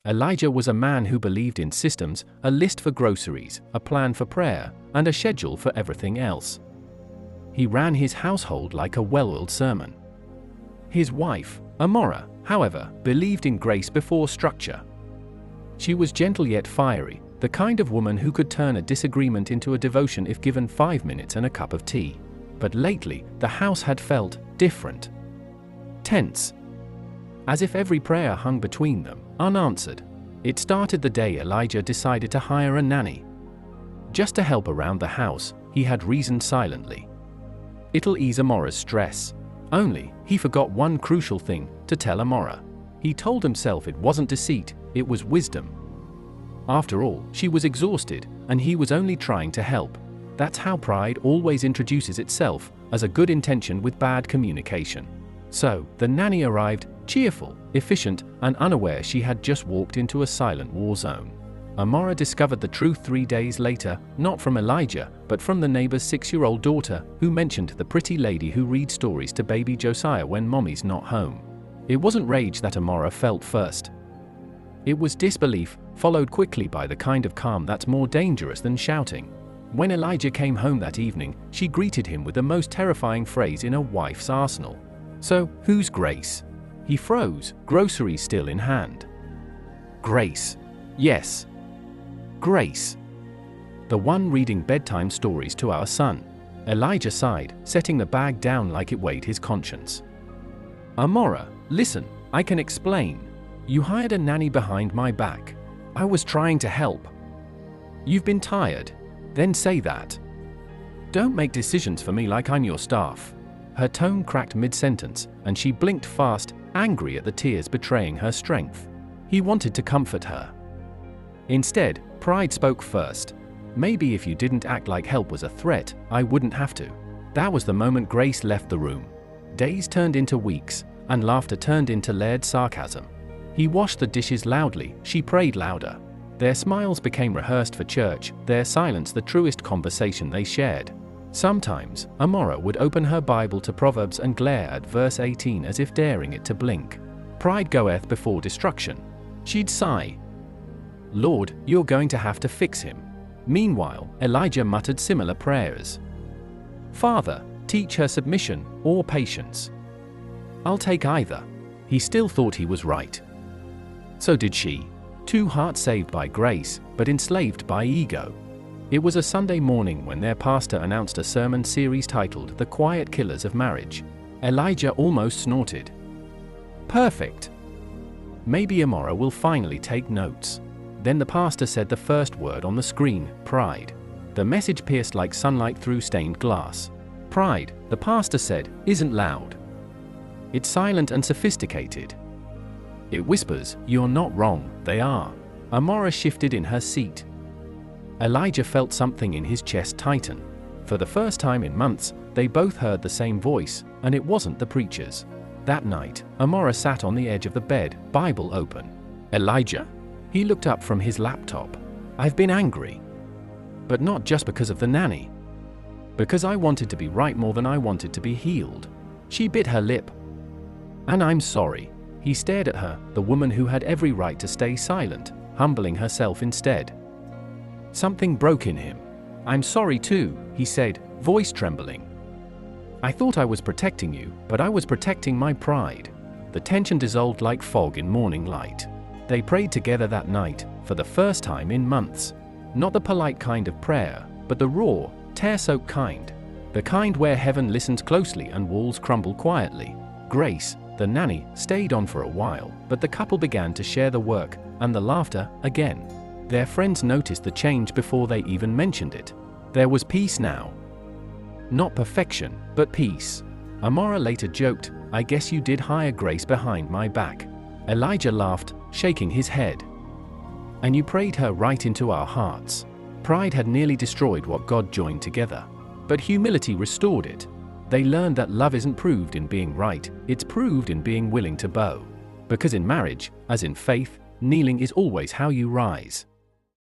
Elijah was a man who believed in systems, a list for groceries, a plan for prayer, and a schedule for everything else. He ran his household like a well-oiled sermon. His wife, Amora, however, believed in grace before structure. She was gentle yet fiery, the kind of woman who could turn a disagreement into a devotion if given 5 minutes and a cup of tea. But lately, the house had felt different. Tense. As if every prayer hung between them, unanswered. It started the day Elijah decided to hire a nanny. Just to help around the house, he had reasoned silently. It'll ease Amora's stress. Only, he forgot one crucial thing to tell Amora. He told himself it wasn't deceit, it was wisdom. After all, she was exhausted, and he was only trying to help. That's how pride always introduces itself, as a good intention with bad communication. So, the nanny arrived, cheerful, efficient, and unaware she had just walked into a silent war zone. Amora discovered the truth 3 days later, not from Elijah, but from the neighbor's 6-year-old daughter, who mentioned the pretty lady who reads stories to baby Josiah when mommy's not home. It wasn't rage that Amora felt first. It was disbelief, followed quickly by the kind of calm that's more dangerous than shouting. When Elijah came home that evening, she greeted him with the most terrifying phrase in a wife's arsenal. "So, who's Grace?" He froze, groceries still in hand. Grace. Yes. Grace. The one reading bedtime stories to our son. Elijah sighed, setting the bag down like it weighed his conscience. Amora, listen, I can explain. You hired a nanny behind my back. I was trying to help. You've been tired. Then say that. Don't make decisions for me like I'm your staff. Her tone cracked mid-sentence, and she blinked fast, angry at the tears betraying her strength. He wanted to comfort her. Instead, pride spoke first. Maybe if you didn't act like help was a threat, I wouldn't have to. That was the moment Grace left the room. Days turned into weeks, and laughter turned into layered sarcasm. He washed the dishes loudly, she prayed louder. Their smiles became rehearsed for church, their silence the truest conversation they shared. Sometimes, Amora would open her Bible to Proverbs and glare at verse 18 as if daring it to blink. Pride goeth before destruction. She'd sigh. Lord, you're going to have to fix him. Meanwhile, Elijah muttered similar prayers. Father, teach her submission or patience. I'll take either. He still thought he was right. So did she. 2 hearts saved by grace, but enslaved by ego. It was a Sunday morning when their pastor announced a sermon series titled The Quiet Killers of Marriage. Elijah almost snorted. Perfect. Maybe Amora will finally take notes. Then the pastor said the first word on the screen, pride. The message pierced like sunlight through stained glass. Pride, the pastor said, isn't loud. It's silent and sophisticated. It whispers, you're not wrong, they are. Amora shifted in her seat. Elijah felt something in his chest tighten. For the first time in months, they both heard the same voice, and it wasn't the preacher's. That night, Amora sat on the edge of the bed, Bible open. Elijah? He looked up from his laptop. I've been angry. But not just because of the nanny. Because I wanted to be right more than I wanted to be healed. She bit her lip. And I'm sorry. He stared at her, the woman who had every right to stay silent, humbling herself instead. Something broke in him. I'm sorry too, he said, voice trembling. I thought I was protecting you, but I was protecting my pride. The tension dissolved like fog in morning light. They prayed together that night, for the first time in months. Not the polite kind of prayer, but the raw, tear-soaked kind. The kind where heaven listens closely and walls crumble quietly. Grace, the nanny, stayed on for a while, but the couple began to share the work, and the laughter, again. Their friends noticed the change before they even mentioned it. There was peace now. Not perfection, but peace. Amora later joked, I guess you did hire Grace behind my back. Elijah laughed, shaking his head. And you prayed her right into our hearts. Pride had nearly destroyed what God joined together. But humility restored it. They learned that love isn't proved in being right, it's proved in being willing to bow. Because in marriage, as in faith, kneeling is always how you rise.